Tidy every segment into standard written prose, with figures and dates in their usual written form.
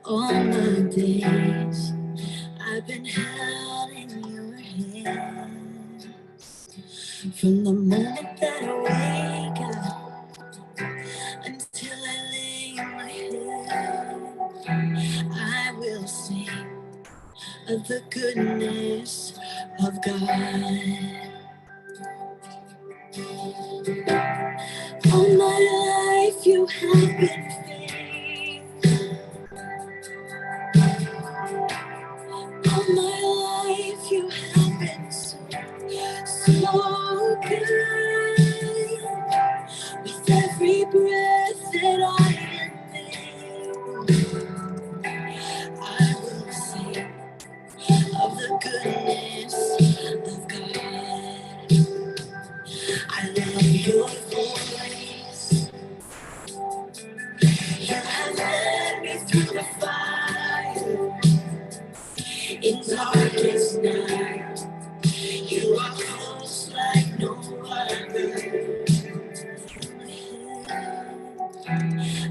All my days I've been held in your hand. From the moment that I wake up until I lay my head, I will sing of the goodness of God. All my life you have been faithful. All my life you have been so, so good. With every breath that I am able, I will sing of the goodness of God. I love your voice. You have led me through the fire. In darkest night, you are close like no other.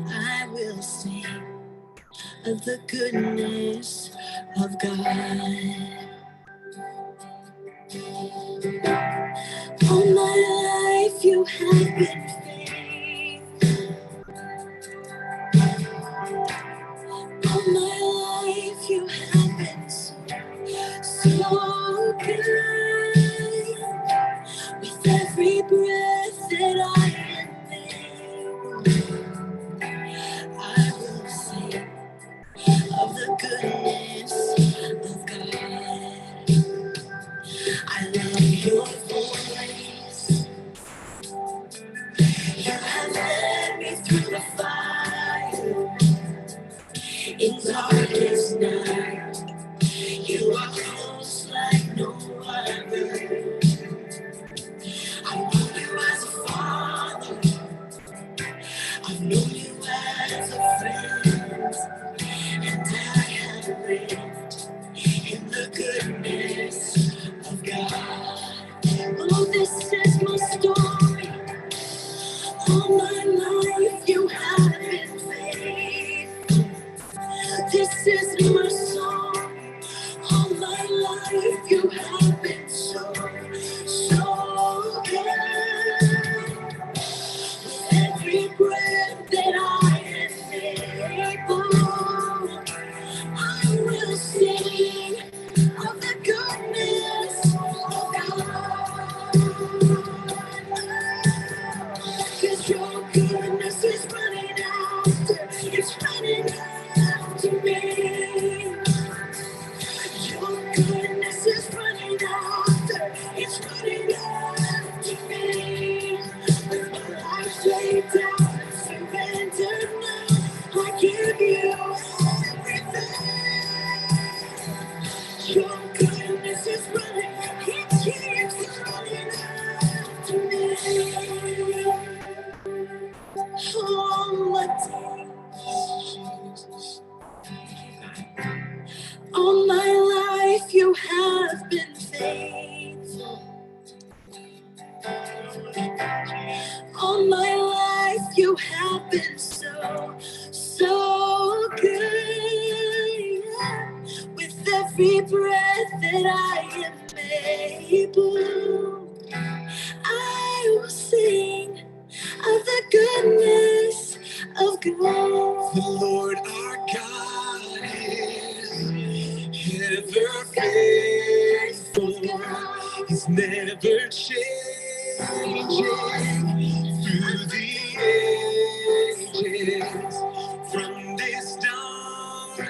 I will sing of the goodness of God. All my life you have been faithful. All my life you have been so, so good. With every breath that I am able, I will sing of the goodness of God. I love your voice. You have led me through the fire. In darkest night, you are close like no other. I know you as a father. I've known you as a friend. And I have lived in the goodness of God. Oh, this is my story. All my life you have been faithful. This is my song. All my life you have been so, so good. Every breath that I am able, I will sing of the goodness of God. 'Cause your goodness is running after, it's running after me. Your goodness is running after, it's running after me. With my life laid down, surrendered now, I give you everything. Your goodness is running, it keeps running after me. All my days, all my life you have been faithful. All my life you have been so, so good. With every breath that I am able, I will sing of the goodness of God. The Lord our God is ever faithful. He's never changing through the ages. From this darkness,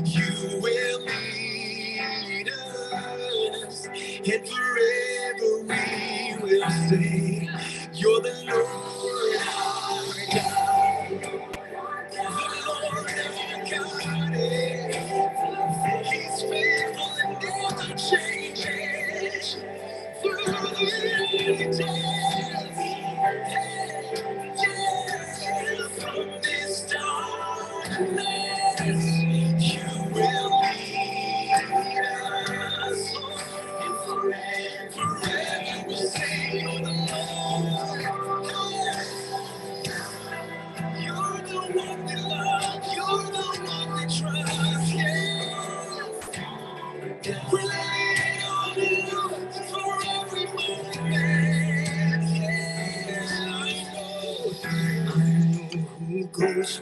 you will lead us, and forever we will say, you're the Lord our God. The Lord our God is, He's faithful and never changes. Through the ages, from this darkness, you will lead us, and forever we'll say, you're the Lord. You're the one we love. You're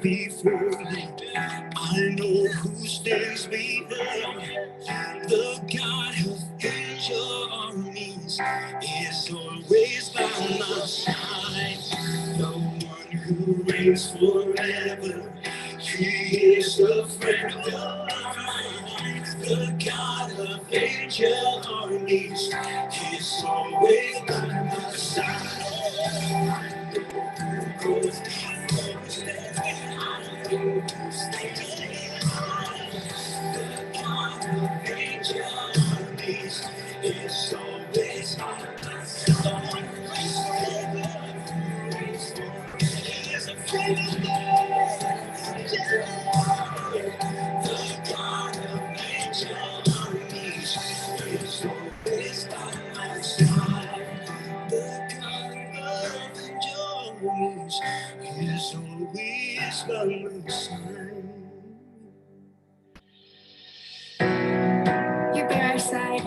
before you. I know who stands behind. The God who fills your armies is always by my side. The one who reigns forever. He is a friend of mine. The God of angel armies is always by my side. It's always on my side. He is a friend of mine. The God of angel armies is always by my side. The God of angel armies is always by my side. You're by our side.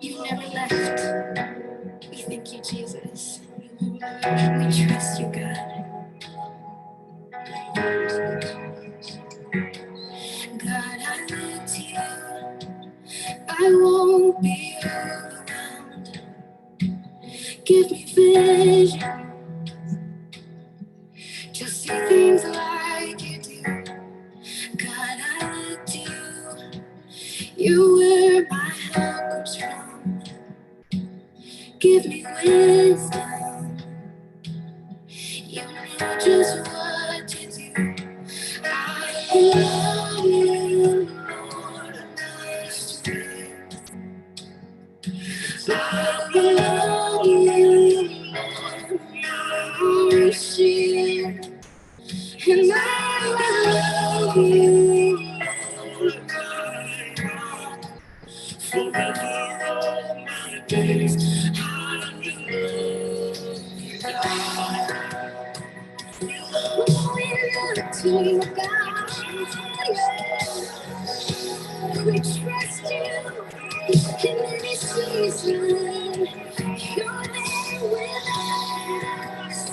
You've never left. We thank you, Jesus. We trust you, God. God, I look to you. I won't be overwhelmed. Give me vision to see things like you do. God, I look to you. You where my help comes from. Give me wisdom. You know just what to do. I love you, Lord, my strength. I love you, Lord, my mercy. And I love you, Lord, my God. Forever all my days, I will love you, God. We look to you, God. We trust you in any season. You're there with us.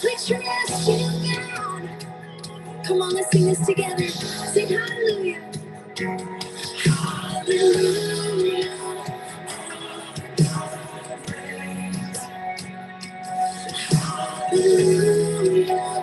We trust you, God. Come on, let's sing this together. Sing hallelujah. Hallelujah. Hallelujah.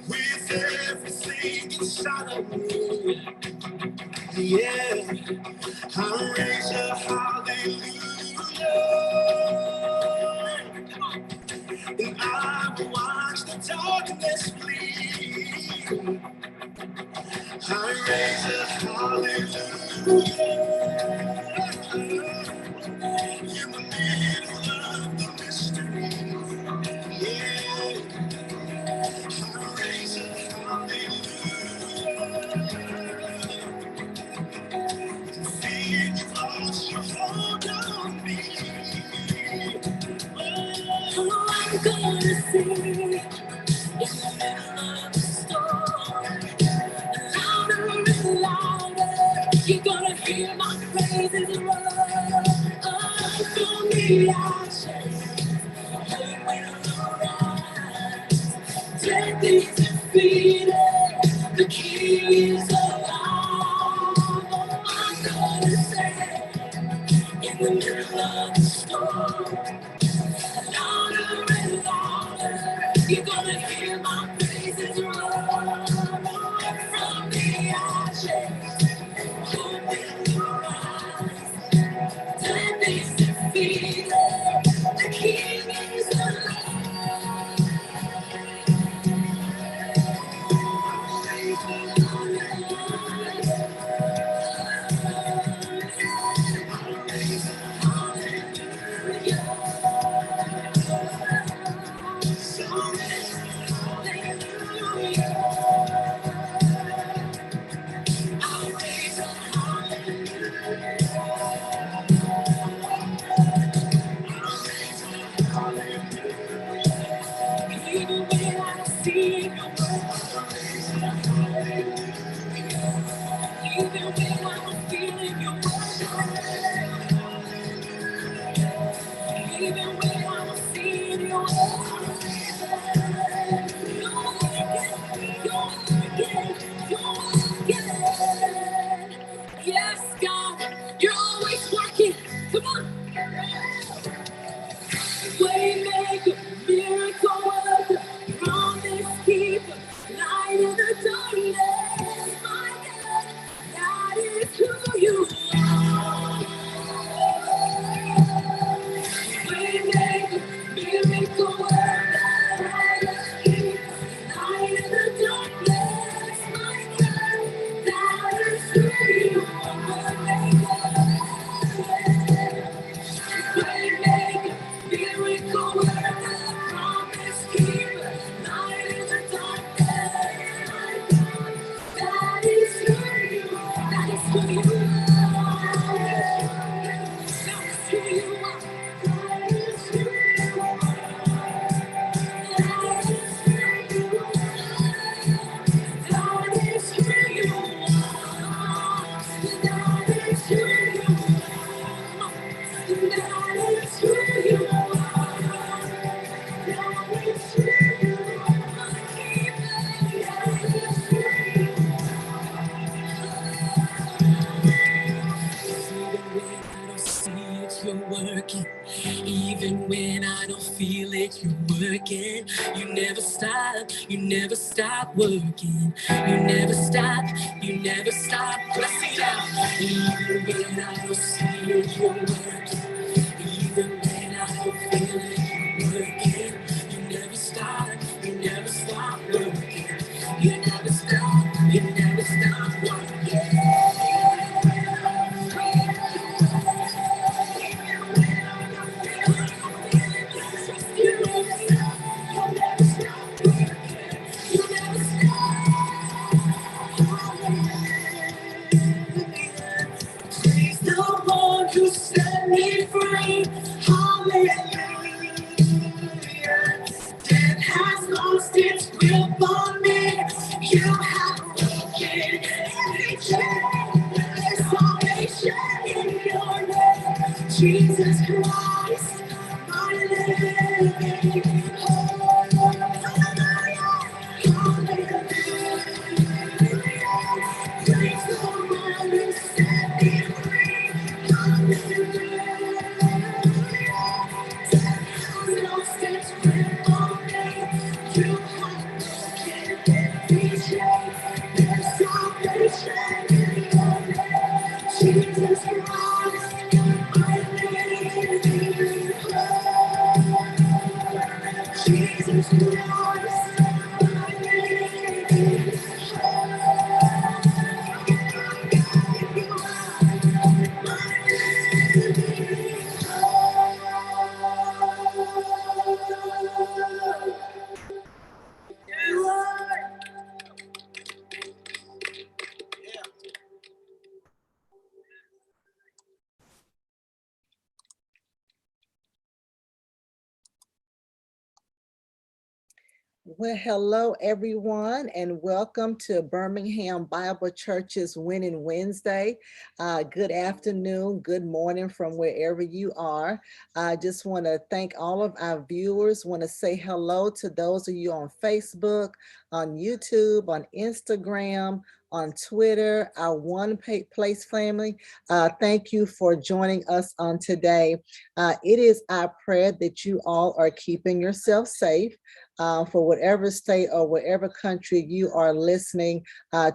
With everything inside of me, yeah, I raise a hallelujah, and I will watch the darkness flee. I raise a hallelujah in the middle of the mystery, yeah. I'm gonna sing in the middle of the storm, louder and louder. You're gonna hear my praises roar. Oh, from the ashes, hope will arise. Death is defeated, the King is alive. Oh, I'm gonna sing in the middle of the storm. Louder and louder, you're gonna hear my praises roar. are changed. Open your eyes. Death is defeated. The King is alive. Even when I see even when I'm feeling your even when I'm seeing your yes, God, you're always working. Come on. Waymaker, miracle worker, promise keeper, light in the darkness, my God, that is who you are. Waymaker, miracle worker, promise keeper, light in the darkness, my God, that is who you are. Waymaker, miracle worker, promise keeper, light in the darkness, my God, that is who you are. That is who you are. That is who you are. That is who you are. That is who you are. That is who you are. That is who you are. That is who you are. That is who you are. That is who you are. You're working, even when I don't feel it, you're working. You never stop working. You never stop. Let's sing it out. Even when I don't see it, you're working. Even when I don't feel it, you're working. You never stop working. You never stop He's the one who set me free. Hallelujah. Death has lost its grip on me. You have broken every chain. There's salvation in your name. Jesus Christ, my living hope. Hallelujah. Praise the one who set me free. Hallelujah. Lost its grip on me. You have broken every chain. There's salvation in your name. Jesus Christ, I need hope. Jesus Christ, I need Well, hello, everyone, and welcome to Birmingham Bible Church's Winning Wednesday. Good afternoon, good morning from wherever you are. I just want to thank all of our viewers. Want to say hello to those of you on Facebook, on YouTube, on Instagram, on Twitter, our One Place family. Thank you for joining us on today. It is our prayer that you all are keeping yourself safe. for whatever state or whatever country you are listening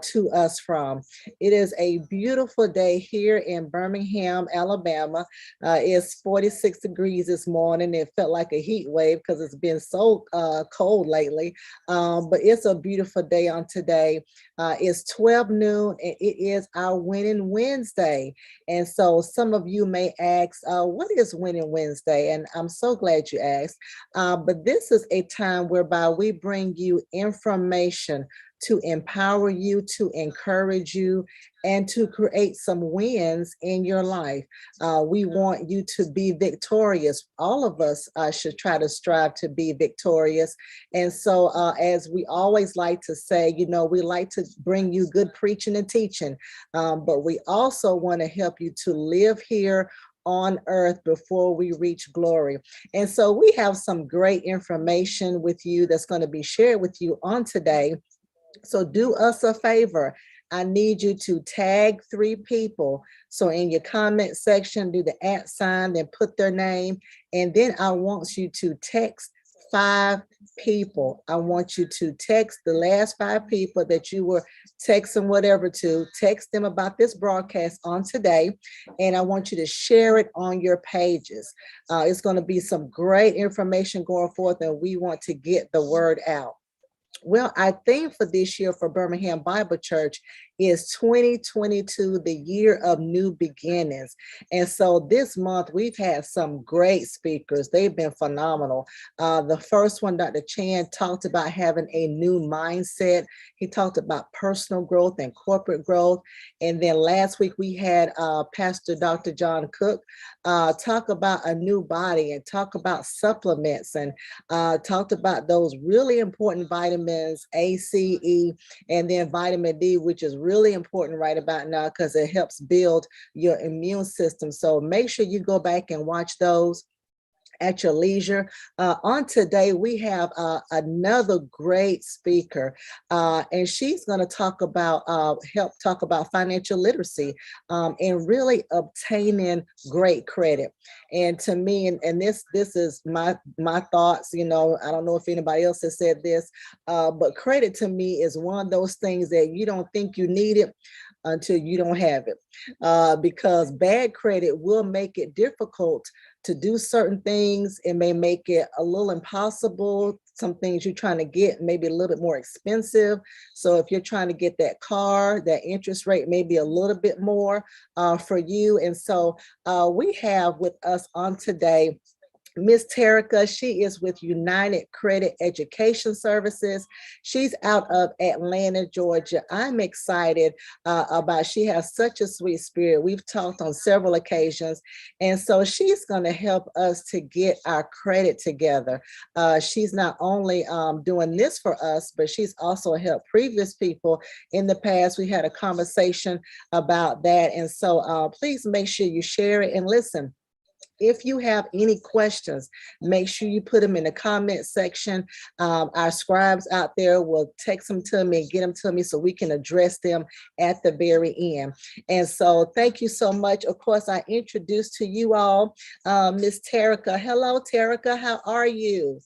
to us from. It is a beautiful day here in Birmingham, Alabama. It's 46 degrees this morning. It felt like a heat wave because it's been so cold lately, but it's a beautiful day on today. It's 12 noon and it is our Winning Wednesday. And so some of you may ask, what is Winning Wednesday? And I'm so glad you asked. But this is a time whereby we bring you information to empower you, to encourage you, and to create some wins in your life. We want you to be victorious. All of us should try to strive to be victorious. And so, as we always like to say, we like to bring you good preaching and teaching, but we also want to help you to live here on earth before we reach glory. And so we have some great information with you that's going to be shared with you on today. So do us a favor. I need you to tag 3 people. So in your comment section, do the @ then put their name. And then I want you to text 5 people. I want you to text the last 5 people that you were texting whatever to. Text them about this broadcast on today. And I want you to share it on your pages. It's going to be some great information going forth, and we want to get the word out. Well, our theme for this year for Birmingham Bible Church is 2022, the year of new beginnings. And so this month we've had some great speakers. They've been phenomenal. The first one, Dr. Chan, talked about having a new mindset. He talked about personal growth and corporate growth. And then last week we had Pastor Dr. John Cook talk about a new body and talk about supplements and talked about those really important vitamins, A, C, E, and then vitamin D, which is really important right about now because it helps build your immune system. So make sure you go back and watch those at your leisure. On today, we have another great speaker, and she's going to talk about, help talk about financial literacy and really obtaining great credit. And to me, and this is my thoughts, I don't know if anybody else has said this, but credit to me is one of those things that you don't think you need it until you don't have it, because bad credit will make it difficult to do certain things. It may make it a little impossible. Some things you're trying to get maybe a little bit more expensive. So if you're trying to get that car, that interest rate may be a little bit more for you. And so we have with us on today Miss Tereca. She is with United Credit Education Services. She's out of Atlanta, Georgia. I'm excited about, she has such a sweet spirit. We've talked on several occasions. And so she's going to help us to get our credit together. She's not only doing this for us, but she's also helped previous people in the past. We had a conversation about that. And so please make sure you share it and listen. If you have any questions, make sure you put them in the comment section. Our scribes out there will text them to me and get them to me so we can address them at the very end. And so thank you so much. Of course, I introduced to you all Miss Tereca. Hello, Tereca. How are you?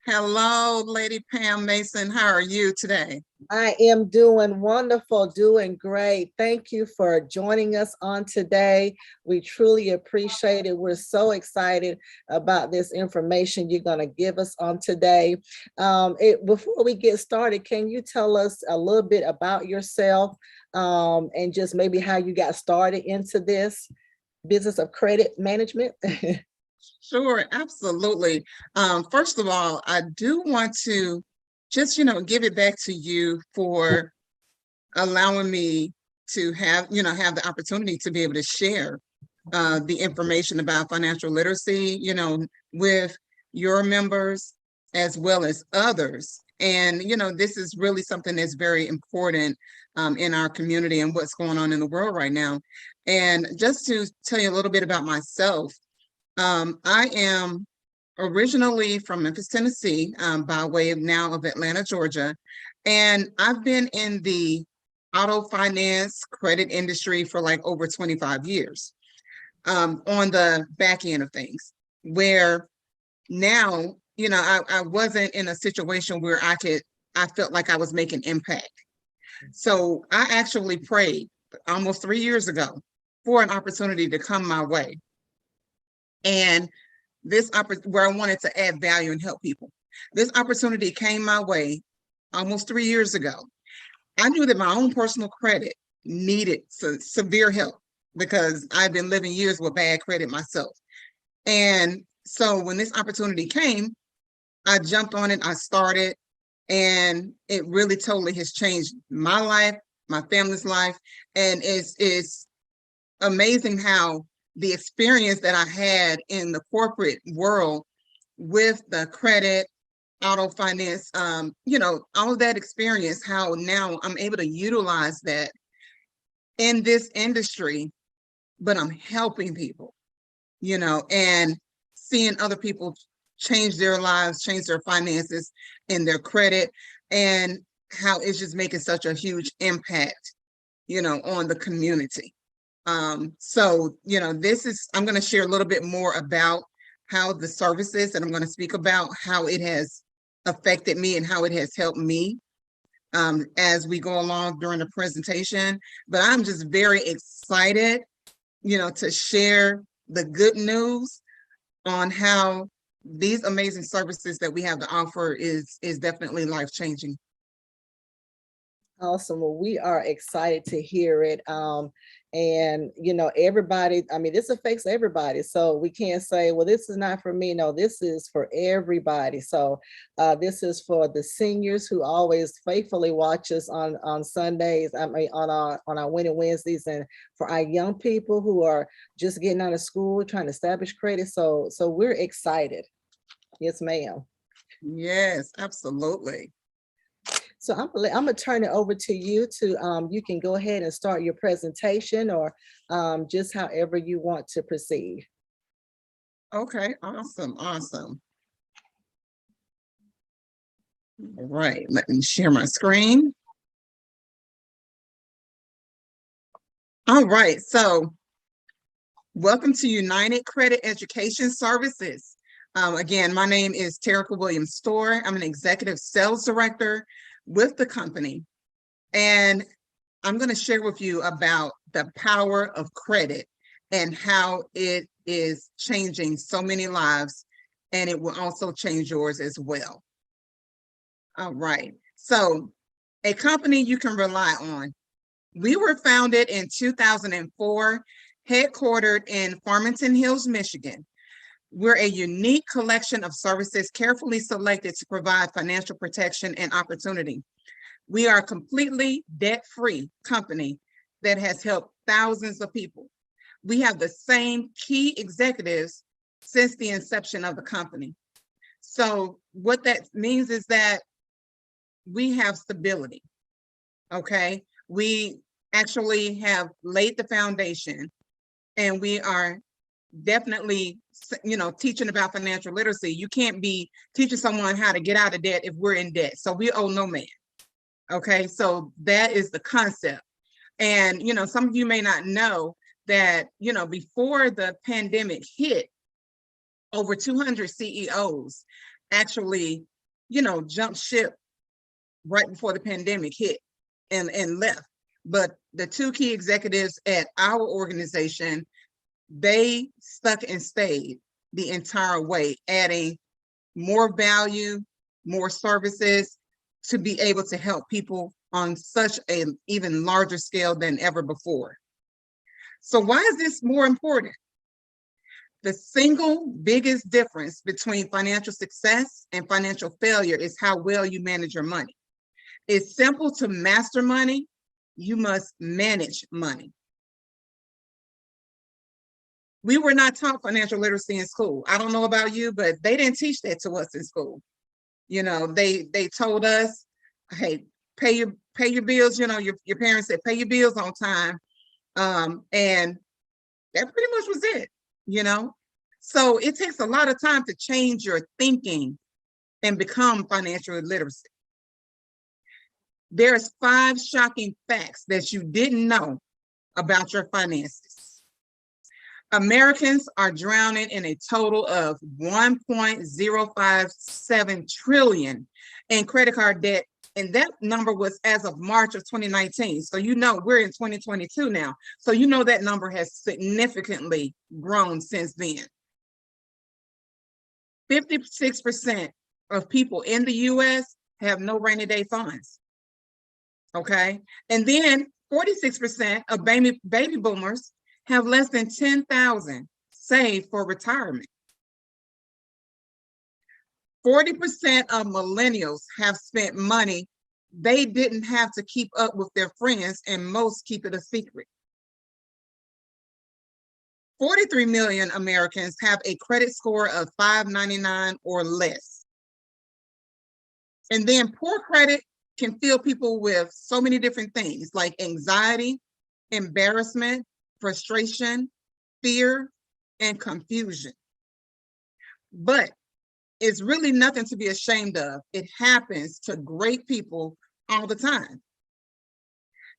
Hello, Lady Pam Mason. How are you today? I am doing wonderful, doing great. Thank you for joining us on today. We truly appreciate it. We're so excited about this information you're going to give us on today. Before we get started, can you tell us a little bit about yourself and just maybe how you got started into this business of credit management? Sure, absolutely. First of all, I do want to just, give it back to you for allowing me to have the opportunity to be able to share the information about financial literacy, with your members as well as others. And, this is really something that's very important in our community and what's going on in the world right now. And just to tell you a little bit about myself, I am originally from Memphis, Tennessee, by way of now of Atlanta, Georgia. And I've been in the auto finance credit industry for like over 25 years on the back end of things, where now I wasn't in a situation where I felt like I was making impact. So I actually prayed almost 3 years ago for an opportunity to come my way. And where I wanted to add value and help people. This opportunity came my way almost 3 years ago. I knew that my own personal credit needed severe help because I've been living years with bad credit myself. And so when this opportunity came, I jumped on it, I started, and it really totally has changed my life, my family's life. And it's amazing how the experience that I had in the corporate world with the credit, auto finance, all of that experience, how now I'm able to utilize that in this industry, but I'm helping people, and seeing other people change their lives, change their finances and their credit, and how it's just making such a huge impact, on the community. So, I'm going to share a little bit more about how the services, and I'm going to speak about how it has affected me and how it has helped me as we go along during the presentation. But I'm just very excited, to share the good news on how these amazing services that we have to offer is definitely life-changing. Awesome. Well, we are excited to hear it. And everybody, I mean, this affects everybody. So we can't say, well, this is not for me. No, this is for everybody. So this is for the seniors who always faithfully watch us on Sundays, I mean, on our Winning Wednesdays, and for our young people who are just getting out of school, trying to establish credit. So we're excited. Yes, ma'am. Yes, absolutely. So I'm gonna turn it over to you to you can go ahead and start your presentation, or just however you want to proceed. Okay, awesome. All right, let me share my screen. All right, so welcome to United Credit Education Services. Again, my name is Tereca Williams-Storr. I'm an executive sales director with the company, and I'm going to share with you about the power of credit and how it is changing so many lives, and it will also change yours as well. All right, so a company you can rely on. We were founded in 2004, headquartered in Farmington Hills, Michigan. We're a unique collection of services carefully selected to provide financial protection and opportunity. We are a completely debt-free company that has helped thousands of people. We have the same key executives since the inception of the company. So what that means is that we have stability, okay? We actually have laid the foundation, and we are definitely, teaching about financial literacy. You can't be teaching someone how to get out of debt if we're in debt. So we owe no man. Okay, so that is the concept. And, some of you may not know that, before the pandemic hit, over 200 CEOs actually, jumped ship right before the pandemic hit and left. But the two key executives at our organization, they stuck and stayed the entire way, adding more value, more services, to be able to help people on such an even larger scale than ever before. So why is this more important? The single biggest difference between financial success and financial failure is how well you manage your money. It's simple to master money. You must manage money. We were not taught financial literacy in school. I don't know about you, but they didn't teach that to us in school. They told us, hey, pay your bills. Your parents said, pay your bills on time. And that pretty much was it, So it takes a lot of time to change your thinking and become financially literate. There's 5 shocking facts that you didn't know about your finances. Americans are drowning in a total of 1.057 trillion in credit card debt. And that number was as of March of 2019. So you know we're in 2022 now. So you know that number has significantly grown since then. 56% of people in the US have no rainy day funds. Okay. And then 46% of baby boomers have less than 10,000 saved for retirement. 40% of millennials have spent money they didn't have to keep up with their friends, and most keep it a secret. 43 million Americans have a credit score of 599 or less. And then poor credit can fill people with so many different things like anxiety, embarrassment, frustration, fear, and confusion. But it's really nothing to be ashamed of. It happens to great people all the time.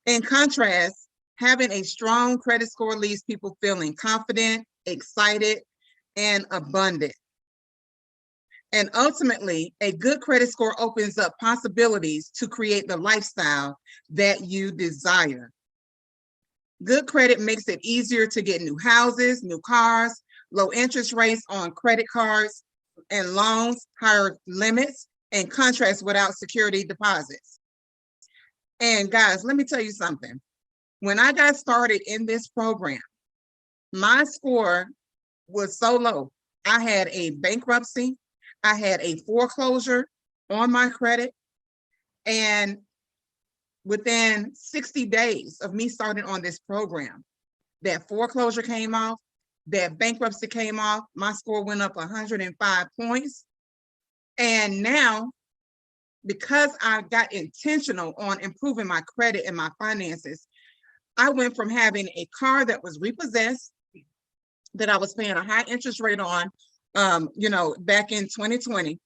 In contrast, having a strong credit score leaves people feeling confident, excited, and abundant. And ultimately, a good credit score opens up possibilities to create the lifestyle that you desire. Good credit makes it easier to get new houses, new cars, low interest rates on credit cards and loans, higher limits, and contracts without security deposits. And guys, let me tell you something. When I got started in this program, my score was so low. I had a bankruptcy, I had a foreclosure on my credit, and within 60 days of me starting on this program, that foreclosure came off, that bankruptcy came off, my score went up 105 points. And now, because I got intentional on improving my credit and my finances, I went from having a car that was repossessed, that I was paying a high interest rate on, back in 2020,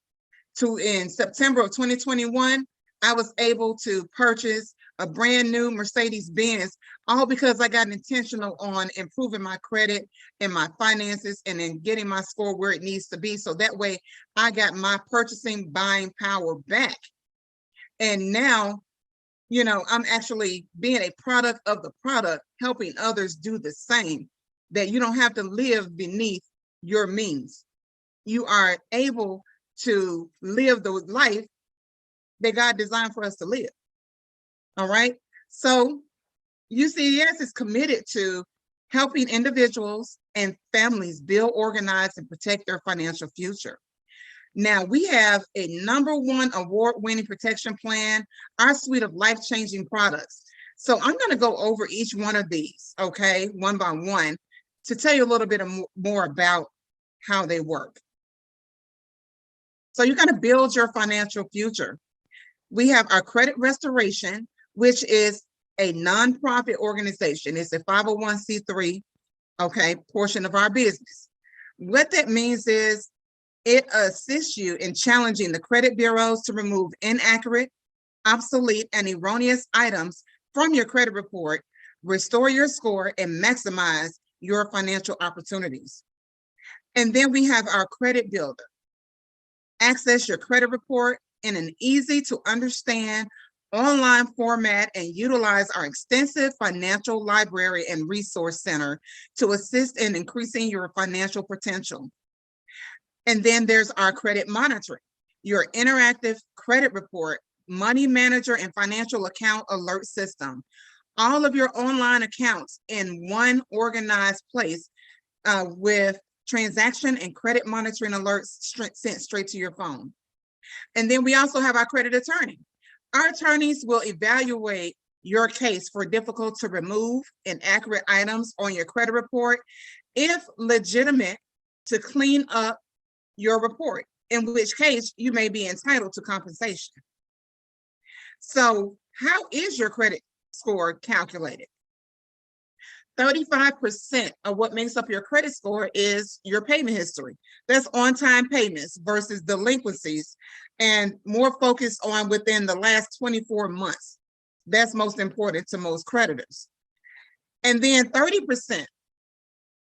to in September of 2021, I was able to purchase a brand new Mercedes-Benz, all because I got intentional on improving my credit and my finances and then getting my score where it needs to be. So that way I got my purchasing buying power back. And now, I'm actually being a product of the product, helping others do the same, that you don't have to live beneath your means. You are able to live the life that God designed for us to live. All right. So UCES is committed to helping individuals and families build, organize, and protect their financial future. Now, we have a #1 award-winning protection plan, our suite of life-changing products. So I'm going to go over each one of these, okay, one by one, to tell you a little bit more about how they work. So you're going to build your financial future. We have our credit restoration, which is a nonprofit organization. It's a 501c3, okay, portion of our business. What that means is it assists you in challenging the credit bureaus to remove inaccurate, obsolete, and erroneous items from your credit report, restore your score, and maximize your financial opportunities. And then we have our credit builder. Access your credit report in an easy to understand online format and utilize our extensive financial library and resource center to assist in increasing your financial potential. And then there's our credit monitoring, your interactive credit report, money manager, and financial account alert system. All of your online accounts in one organized place with transaction and credit monitoring alerts sent straight to your phone. And then we also have our credit attorney. Our attorneys will evaluate your case for difficult to remove inaccurate items on your credit report, if legitimate, to clean up your report, in which case you may be entitled to compensation. So how is your credit score calculated? 35% of what makes up your credit score is your payment history. That's on-time payments versus delinquencies, and more focused on within the last 24 months. That's most important to most creditors. And then 30%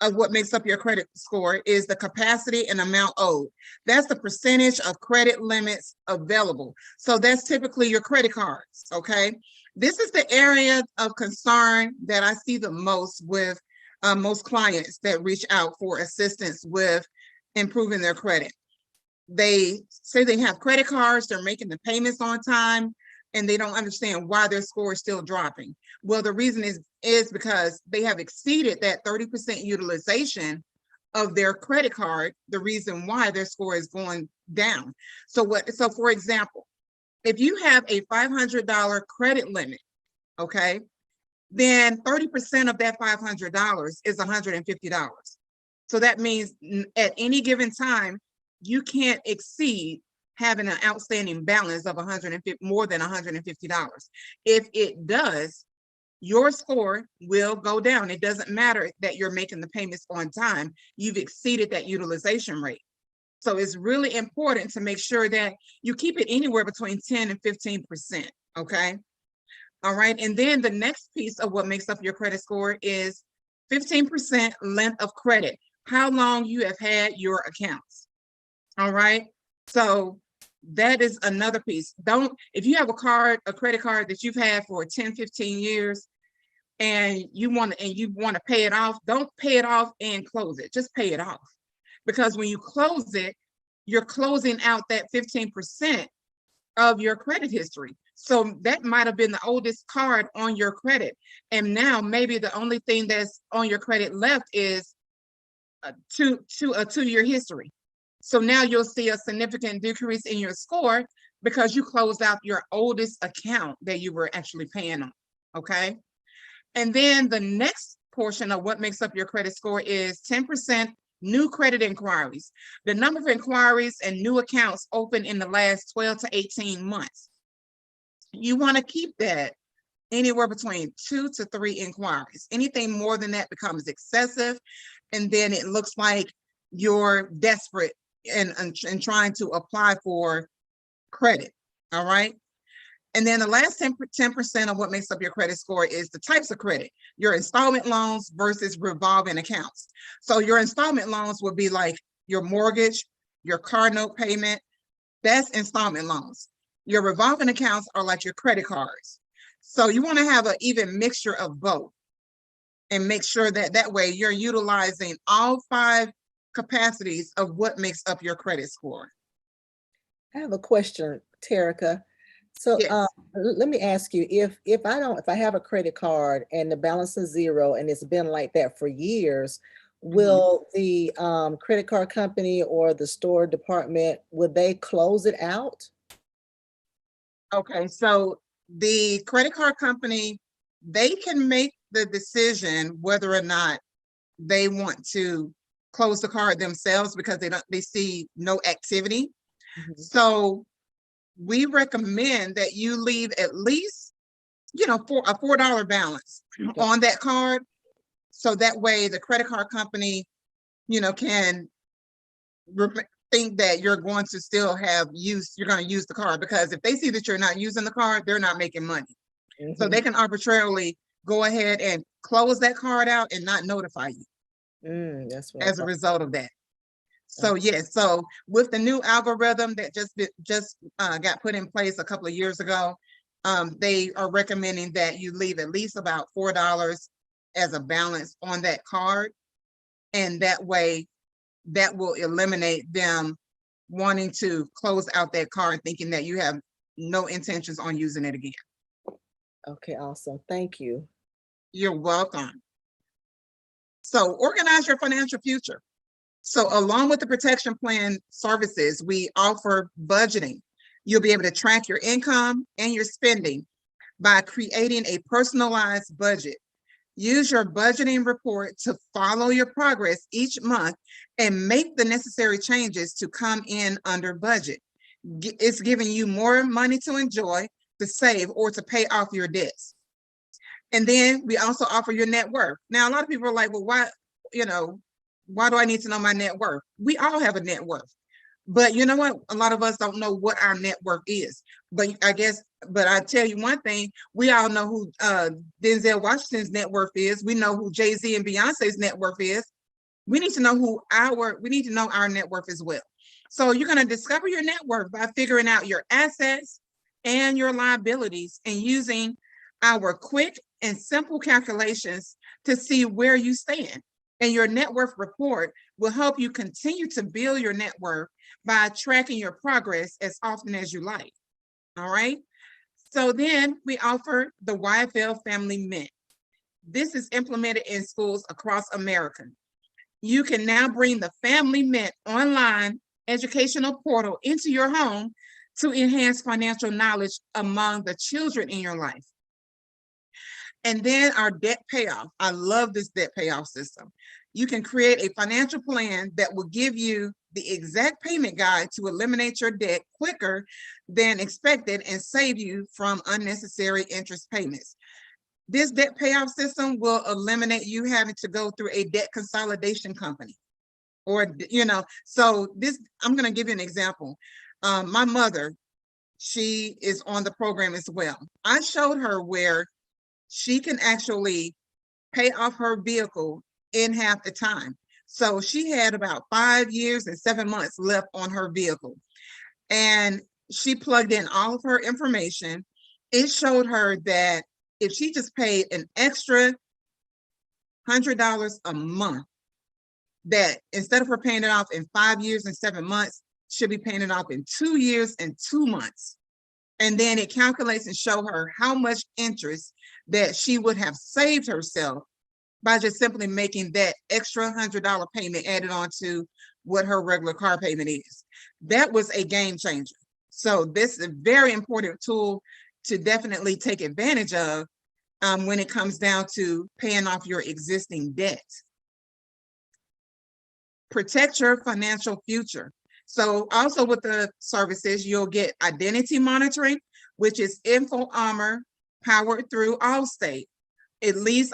of what makes up your credit score is the capacity and amount owed. That's the percentage of credit limits available. So that's typically your credit cards, okay? This is the area of concern that I see the most with most clients that reach out for assistance with improving their credit. They say they have credit cards, they're making the payments on time, and they don't understand why their score is still dropping. Well, the reason is because they have exceeded that 30% utilization of their credit card, the reason why their score is going down. So for example, if you have a $500 credit limit, okay, then 30% of that $500 is $150. So that means at any given time, you can't exceed having an outstanding balance of more than $150. If it does, your score will go down. It doesn't matter that you're making the payments on time. You've exceeded that utilization rate. So it's really important to make sure that you keep it anywhere between 10 and 15%, okay? All right, and then the next piece of what makes up your credit score is 15% length of credit, how long you have had your accounts. All right, so that is another piece. If you have a credit card that you've had for 10, 15 years and you want to pay it off, don't pay it off and close it, just pay it off. Because when you close it, you're closing out that 15% of your credit history. So that might have been the oldest card on your credit. And now maybe the only thing that's on your credit left is a two-year history. So now you'll see a significant decrease in your score because you closed out your oldest account that you were actually paying on, okay? And then the next portion of what makes up your credit score is 10% new credit inquiries. The number of inquiries and new accounts open in the last 12 to 18 months. You want to keep that anywhere between 2 to 3 inquiries. Anything more than that becomes excessive, and then it looks like you're desperate and trying to apply for credit, all right? And then the last 10% of what makes up your credit score is the types of credit, your installment loans versus revolving accounts. So your installment loans would be like your mortgage, your car note payment, that's installment loans. Your revolving accounts are like your credit cards. So you want to have an even mixture of both and make sure that way you're utilizing all 5 capacities of what makes up your credit score. I have a question, Tereca. So Yes. let me ask you, if I have a credit card and the balance is 0 and it's been like that for years, will the credit card company or the store department, would they close it out? Okay, so the credit card company, they can make the decision whether or not they want to close the card themselves because they see no activity. So we recommend that you leave at least, for a $4 balance on that card. So that way the credit card company, can think that you're going to still you're going to use the card, because if they see that you're not using the card, they're not making money. So they can arbitrarily go ahead and close that card out and not notify you That's what as a result of that. So yes, so with the new algorithm that just got put in place a couple of years ago, they are recommending that you leave at least about $4 as a balance on that card, and that way that will eliminate them wanting to close out that card thinking that you have no intentions on using it again. Okay, awesome. Thank you. You're welcome. So organize your financial future. So along with the protection plan services, we offer budgeting. You'll be able to track your income and your spending by creating a personalized budget. Use your budgeting report to follow your progress each month and make the necessary changes to come in under budget. It's giving you more money to enjoy, to save, or to pay off your debts. And then we also offer your net worth. Now, a lot of people are like, well, why do I need to know my net worth? We all have a net worth. But you know what? A lot of us don't know what our net worth is. But I tell you one thing, we all know who Denzel Washington's net worth is. We know who Jay-Z and Beyonce's net worth is. We need to know we need to know our net worth as well. So you're going to discover your net worth by figuring out your assets and your liabilities and using our quick and simple calculations to see where you stand. And your net worth report will help you continue to build your net worth by tracking your progress as often as you like. All right. So then we offer the YFL Family Mint. This is implemented in schools across America. You can now bring the Family Mint online educational portal into your home to enhance financial knowledge among the children in your life. And then our debt payoff. I love this debt payoff system. You can create a financial plan that will give you the exact payment guide to eliminate your debt quicker than expected and save you from unnecessary interest payments. This debt payoff system will eliminate you having to go through a debt consolidation company. Or, so this, I'm going to give you an example. My mother, she is on the program as well. I showed her where she can actually pay off her vehicle in half the time. So she had about 5 years and 7 months left on her vehicle. And she plugged in all of her information. It showed her that if she just paid an extra $100 a month, that instead of her paying it off in 5 years and 7 months, she'll be paying it off in 2 years and 2 months. And then it calculates and show her how much interest that she would have saved herself by just simply making that extra $100 payment added on to what her regular car payment is. That was a game changer. So this is a very important tool to definitely take advantage of when it comes down to paying off your existing debt. Protect your financial future. So also with the services, you'll get identity monitoring, which is info armor powered through Allstate. It leads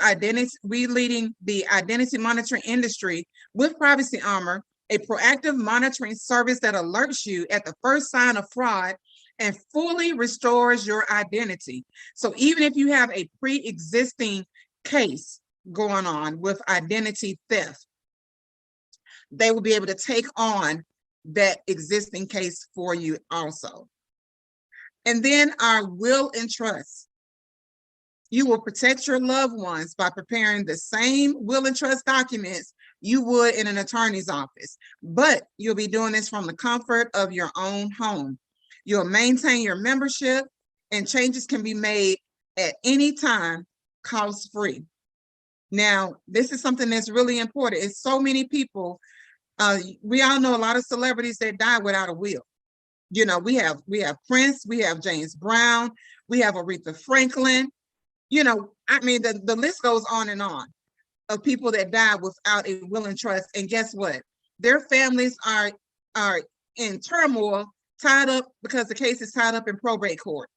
we leading the identity monitoring industry with Privacy Armor, a proactive monitoring service that alerts you at the first sign of fraud and fully restores your identity. So even if you have a pre-existing case going on with identity theft, they will be able to take on that existing case for you also. And then our will and trust. You will protect your loved ones by preparing the same will and trust documents you would in an attorney's office, but you'll be doing this from the comfort of your own home. You'll maintain your membership and changes can be made at any time, cost-free. Now, this is something that's really important. It's so many people, we all know a lot of celebrities that die without a will. You know, we have Prince, we have James Brown, we have Aretha Franklin. You know, I mean, the list goes on of people that died without a will and trust. And guess what? Their families are in turmoil, tied up because the case is tied up in probate court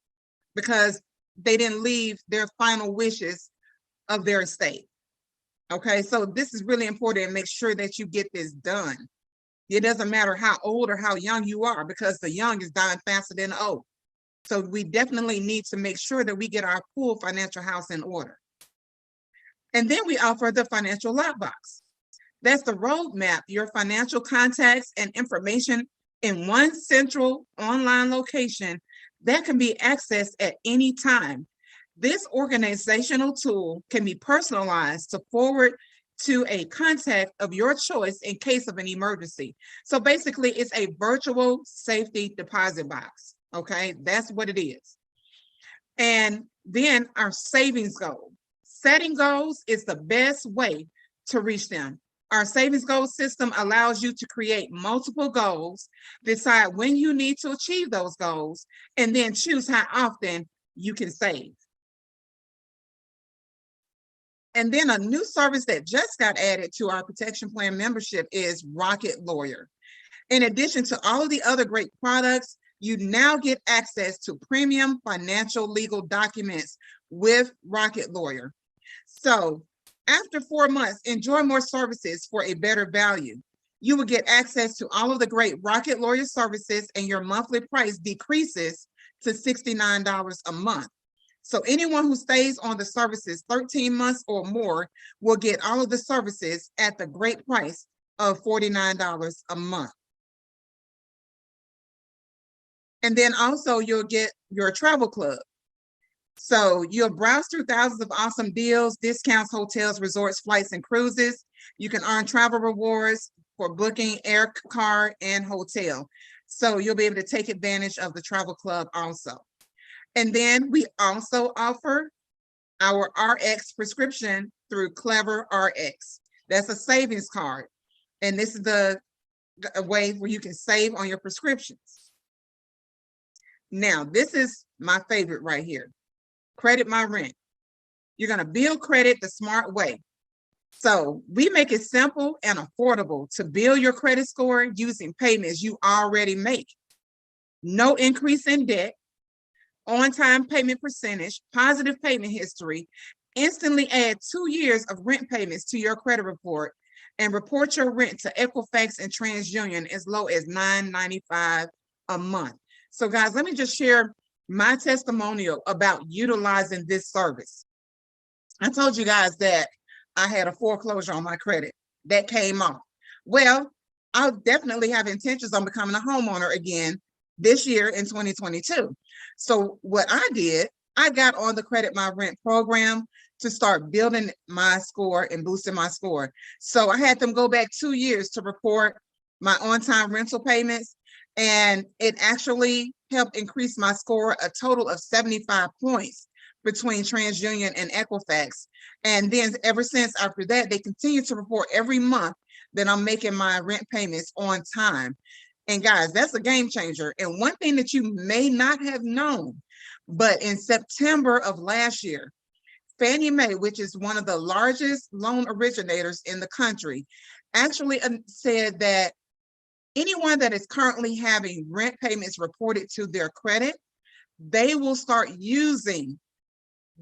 because they didn't leave their final wishes of their estate. Okay, so this is really important and make sure that you get this done. It doesn't matter how old or how young you are because the young is dying faster than the old. So we definitely need to make sure that we get our full financial house in order. And then we offer the financial lockbox. That's the roadmap, your financial contacts and information in one central online location that can be accessed at any time. This organizational tool can be personalized to forward to a contact of your choice in case of an emergency. So basically, it's a virtual safety deposit box. Okay, that's what it is. And then our savings goal. Setting goals is the best way to reach them. Our savings goal system allows you to create multiple goals, decide when you need to achieve those goals, and then choose how often you can save. And then a new service that just got added to our protection plan membership is Rocket Lawyer. In addition to all of the other great products, you now get access to premium financial legal documents with Rocket Lawyer. So after 4 months, enjoy more services for a better value. You will get access to all of the great Rocket Lawyer services and your monthly price decreases to $69 a month. So anyone who stays on the services 13 months or more will get all of the services at the great price of $49 a month. And then also you'll get your travel club. So you'll browse through thousands of awesome deals, discounts, hotels, resorts, flights, and cruises. You can earn travel rewards for booking air, car, and hotel. So you'll be able to take advantage of the travel club also. And then we also offer our RX prescription through Clever RX. That's a savings card. And this is a way where you can save on your prescriptions. Now, this is my favorite right here. Credit My Rent. You're going to build credit the smart way. So we make it simple and affordable to build your credit score using payments you already make. No increase in debt, on-time payment percentage, positive payment history. Instantly add 2 years of rent payments to your credit report and report your rent to Equifax and TransUnion as low as $9.95 a month. So guys, let me just share my testimonial about utilizing this service. I told you guys that I had a foreclosure on my credit that came off. Well, I'll definitely have intentions on becoming a homeowner again this year in 2022. So what I did, I got on the Credit My Rent program to start building my score and boosting my score. So I had them go back 2 years to report my on-time rental payments, and it actually helped increase my score a total of 75 points between TransUnion and Equifax. And then ever since after that, they continue to report every month that I'm making my rent payments on time. And guys, that's a game changer. And one thing that you may not have known, but in September of last year, Fannie Mae, which is one of the largest loan originators in the country, actually said that anyone that is currently having rent payments reported to their credit, they will start using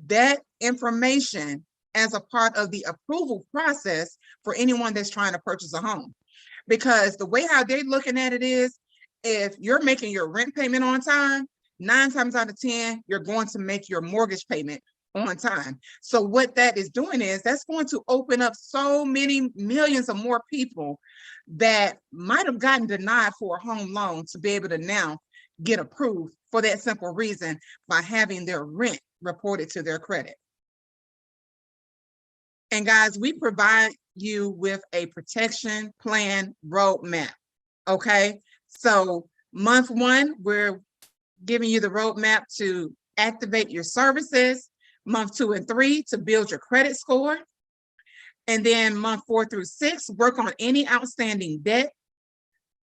that information as a part of the approval process for anyone that's trying to purchase a home. Because the way how they're looking at it is, if you're making your rent payment on time, 9 times out of 10, you're going to make your mortgage payment on time. So what that is doing is that's going to open up so many millions of more people that might have gotten denied for a home loan to be able to now get approved for that simple reason by having their rent reported to their credit. And guys, we provide you with a protection plan roadmap. Okay, so month 1, we're giving you the roadmap to activate your services. Month 2 and 3 to build your credit score. And then month 4 through 6, work on any outstanding debt.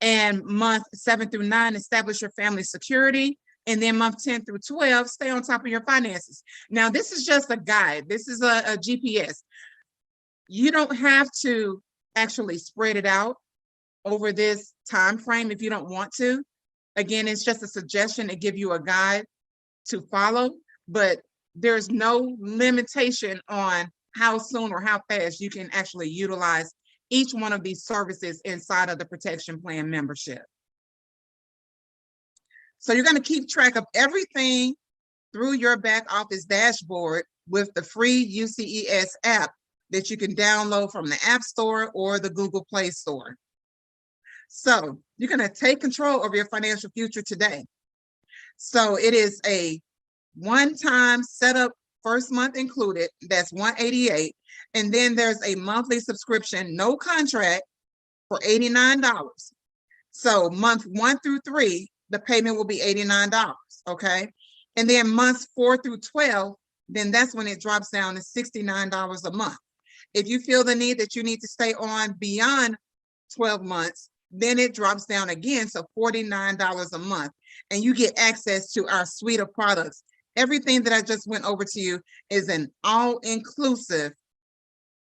And month 7 through 9, establish your family security. And then month 10 through 12, stay on top of your finances. Now, this is just a guide. This is a GPS. You don't have to actually spread it out over this time frame if you don't want to. Again, it's just a suggestion to give you a guide to follow, but there's no limitation on how soon or how fast you can actually utilize each one of these services inside of the protection plan membership. So you're going to keep track of everything through your back office dashboard with the free UCES app that you can download from the App Store or the Google Play Store. So you're going to take control of your financial future today. So it is a one-time setup, first month included, that's $188. And then there's a monthly subscription, no contract, for $89. So month 1 through 3, the payment will be $89, okay? And then months 4 through 12, then that's when it drops down to $69 a month. If you feel the need that you need to stay on beyond 12 months, then it drops down again to $49 a month. And you get access to our suite of products. Everything that I just went over to you is an all-inclusive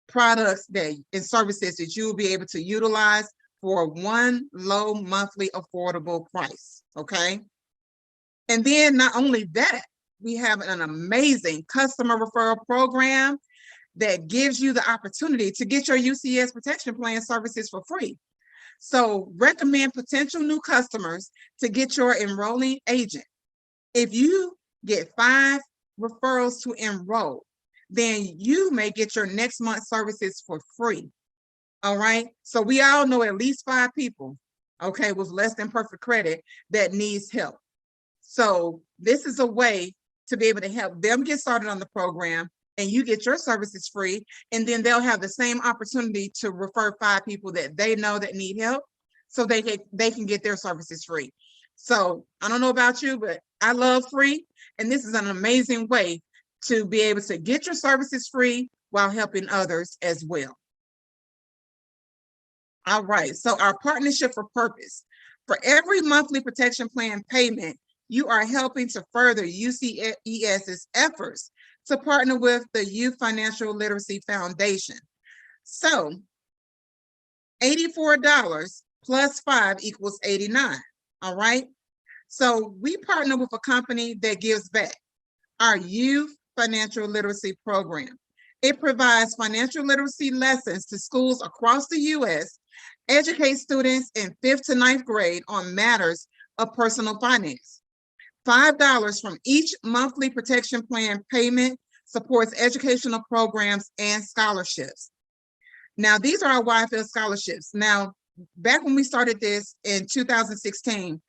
products and services that you will be able to utilize for one low monthly affordable price, okay? And then not only that, we have an amazing customer referral program that gives you the opportunity to get your UCS protection plan services for free. So recommend potential new customers to get your enrolling agent. If you get 5 referrals to enroll, then you may get your next month's services for free. All right. So we all know at least 5 people, okay, with less than perfect credit that needs help. So this is a way to be able to help them get started on the program, and you get your services free, and then they'll have the same opportunity to refer 5 people that they know that need help, so they can get their services free. So I don't know about you, but I love free, and this is an amazing way to be able to get your services free while helping others as well. All right, so our partnership for purpose. For every monthly protection plan payment, you are helping to further UCES's efforts to partner with the Youth Financial Literacy Foundation. So $84 plus 5 equals 89, all right? So we partner with a company that gives back, our Youth Financial Literacy Program. It provides financial literacy lessons to schools across the U.S., educate students in 5th to 9th grade on matters of personal finance. $5 from each monthly protection plan payment supports educational programs and scholarships. Now, these are our YFL scholarships. Now, back when we started this in 2016,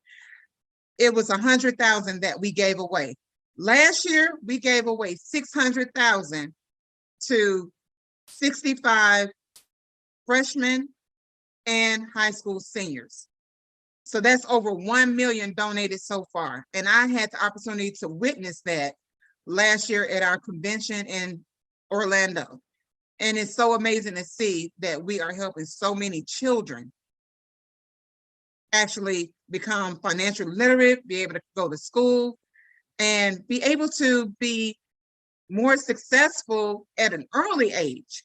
it was 100,000 that we gave away. Last year, we gave away 600,000 to 65 freshmen and high school seniors. So that's over 1 million donated so far. And I had the opportunity to witness that last year at our convention in Orlando. And it's so amazing to see that we are helping so many children actually become financially literate, be able to go to school, and be able to be more successful at an early age,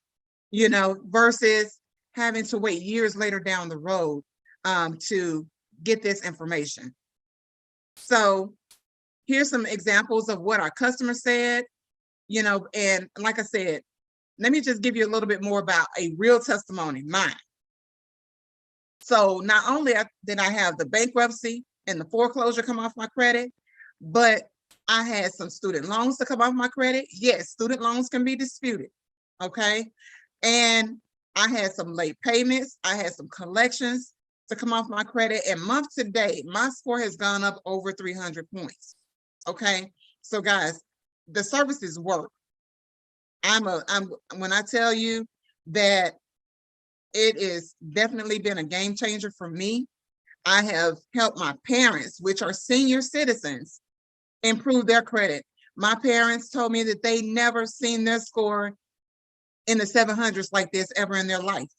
you know, versus having to wait years later down the road to get this information. So here's some examples of what our customer said, you know, and like I said, let me just give you a little bit more about a real testimony, mine. So not only did I have the bankruptcy and the foreclosure come off my credit, but I had some student loans to come off my credit. Yes, student loans can be disputed, okay? And I had some late payments. I had some collections to come off my credit, and month to date, my score has gone up over 300 points, okay? So guys, the services work. When I tell you that it has definitely been a game changer for me, I have helped my parents, which are senior citizens, improve their credit. My parents told me that they never seen their score in the 700s like this ever in their life.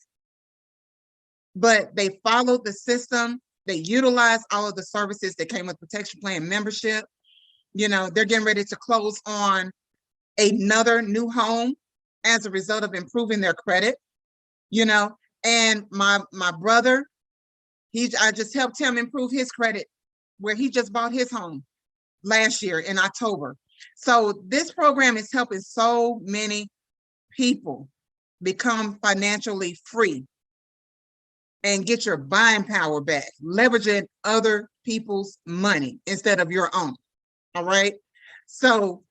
But they followed the system. They utilized all of the services that came with protection plan membership. You know, they're getting ready to close on another new home as a result of improving their credit, you know. And my brother, I just helped him improve his credit where he just bought his home last year in October. So this program is helping so many people become financially free and get your buying power back, leveraging other people's money instead of your own. All right. So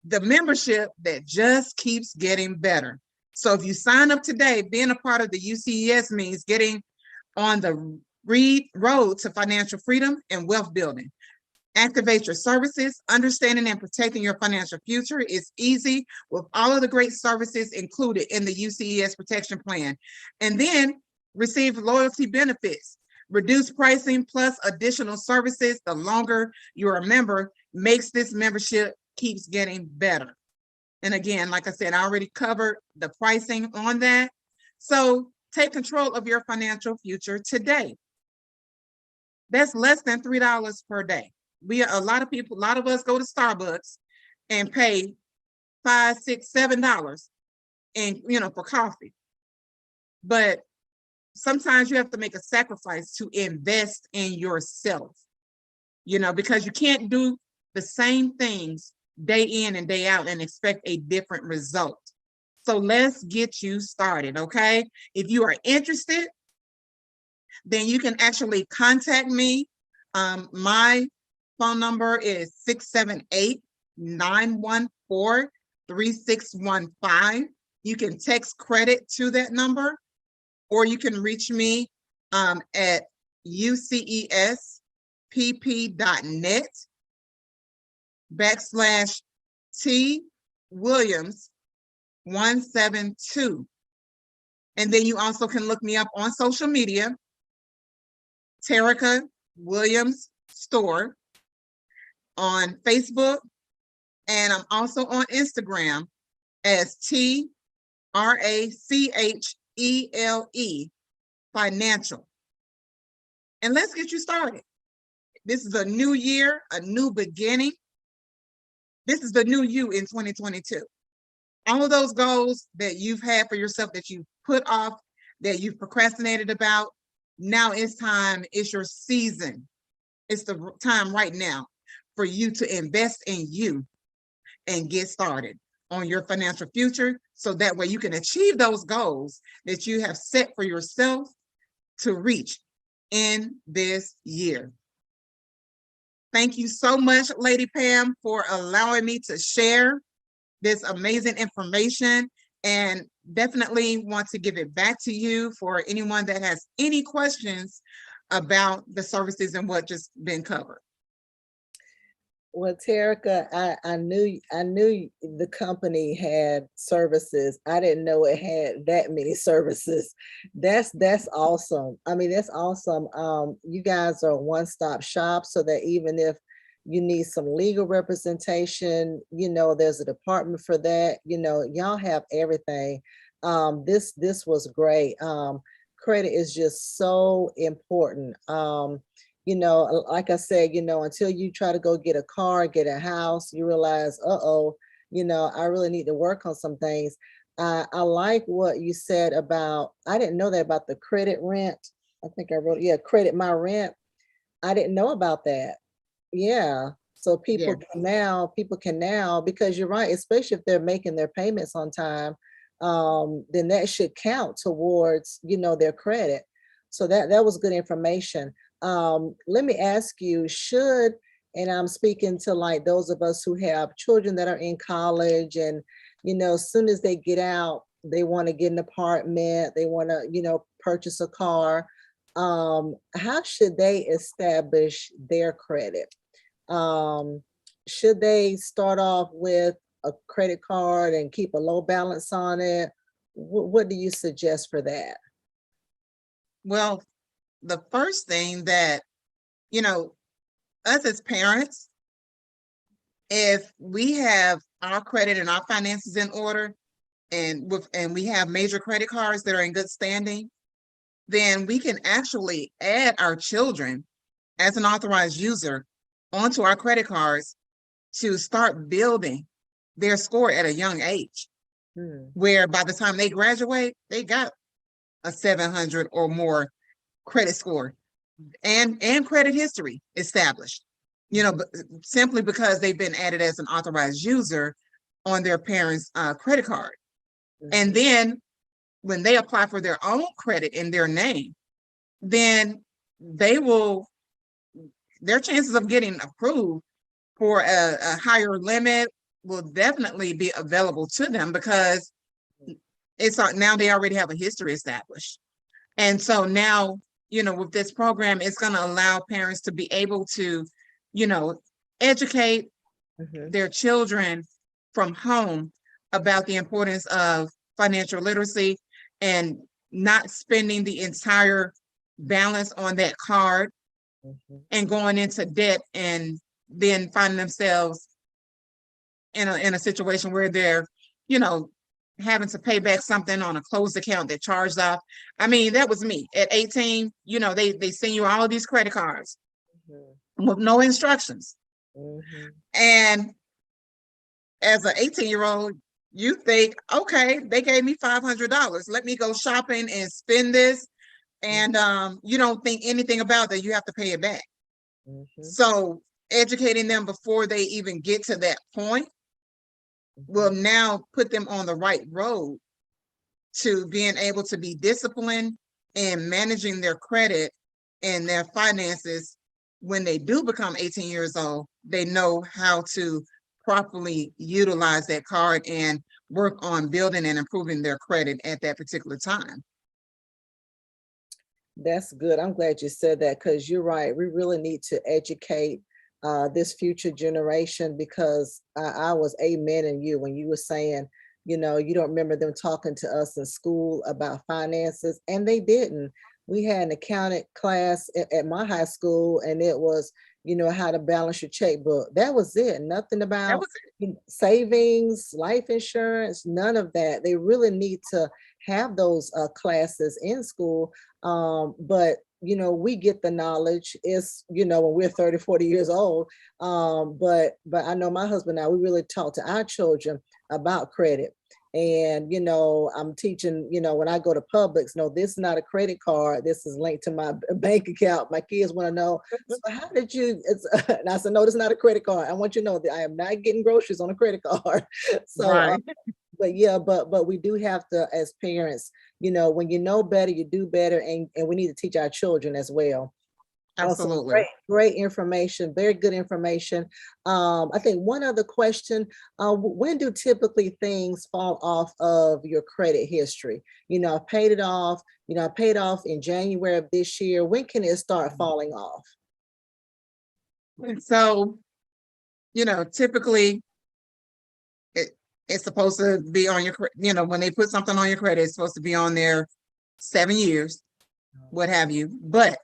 the membership that just keeps getting better. So if you sign up today, being a part of the UCES means getting on the road to financial freedom and wealth building. Activate your services. Understanding and protecting your financial future is easy with all of the great services included in the UCES protection plan. And then receive loyalty benefits. Reduced pricing plus additional services. The longer you're a member makes this membership keeps getting better. And again, like I said, I already covered the pricing on that. So take control of your financial future today. That's less than $3 per day. A lot of us go to Starbucks and pay $5, $6, $7 and for coffee. But sometimes you have to make a sacrifice to invest in yourself, because you can't do the same things day in and day out and expect a different result. So let's get you started, okay? If you are interested, then you can actually contact me. My phone number is 914-3615. You can text credit to that number, or you can reach me at ucespp.net/T Williams 172. And then you also can look me up on social media, Tereca Williams Store on Facebook, and I'm also on Instagram as TRACHELE Financial. And let's get you started. This is a new year, a new beginning. This is the new you in 2022. All of those goals that you've had for yourself that you put off, that you've procrastinated about, now it's time, it's your season. It's the time right now for you to invest in you and get started on your financial future, so that way you can achieve those goals that you have set for yourself to reach in this year. Thank you so much, Lady Pam, for allowing me to share this amazing information, and definitely want to give it back to you for anyone that has any questions about the services and what just been covered. Well, Terica, I knew the company had services. I didn't know it had that many services. That's awesome. I mean, that's awesome. You guys are a one-stop shop, so that even if you need some legal representation, there's a department for that. Y'all have everything. This was great. Credit is just so important. Like I said, until you try to go get a car, get a house, you realize, I really need to work on some things. I like what you said about, I didn't know that about the credit rent. I think I wrote, credit my rent. I didn't know about that. Yeah. So people can now, because you're right, especially if they're making their payments on time, then that should count towards, their credit. So that was good information. Let me ask you, and I'm speaking to like those of us who have children that are in college, and, as soon as they get out, they want to get an apartment, they want to, purchase a car. How should they establish their credit? Should they start off with a credit card and keep a low balance on it? What do you suggest for that? Well, the first thing that, us as parents, if we have our credit and our finances in order, and we have major credit cards that are in good standing, then we can actually add our children as an authorized user onto our credit cards to start building their score at a young age, where by the time they graduate, they got a 700 or more credit score and credit history established, simply because they've been added as an authorized user on their parents' credit card. And then when they apply for their own credit in their name, then their chances of getting approved for a higher limit will definitely be available to them, because now they already have a history established. And so now, with this program, it's going to allow parents to be able to, educate their children from home about the importance of financial literacy and not spending the entire balance on that card and going into debt, and then finding themselves in a situation where they're, having to pay back something on a closed account that charged off. I mean, that was me at 18. They send you all of these credit cards with no instructions. And as an 18-year-old, you think, okay, they gave me $500. Let me go shopping and spend this. And you don't think anything about that. You have to pay it back. So educating them before they even get to that point will now put them on the right road to being able to be disciplined and managing their credit and their finances. When they do become 18 years old, they know how to properly utilize that card and work on building and improving their credit at that particular time. That's good. I'm glad you said that, because you're right. We really need to educate this future generation, because I was amening you when you were saying, you know, you don't remember them talking to us in school about finances, and they didn't. We had an accounting class at my high school, and it was, you know, how to balance your checkbook. That was it. Nothing That about was savings, life insurance, none of that. They really need to have those classes in school. But you know, we get the knowledge, is, you know, when we're 30, 40 years old. But I know my husband and I, we really talk to our children about credit. And, you know, I'm teaching, you know, when I go to Publix, no, this is not a credit card. This is linked to my bank account. My kids want to know, so how did you, and I said, no, this is not a credit card. I want you to know that I am not getting groceries on a credit card. So, right. but yeah, but we do have to, as parents, you know, when you know better, you do better. And we need to teach our children as well. Also, Absolutely. great information, very good information. I think one other question, when do typically things fall off of your credit history? You know, I paid it off, you know, I paid off in January of this year. When can it start falling off? And so, you know, typically it's supposed to be on your, you know, when they put something on your credit, it's supposed to be on there 7 years, what have you. But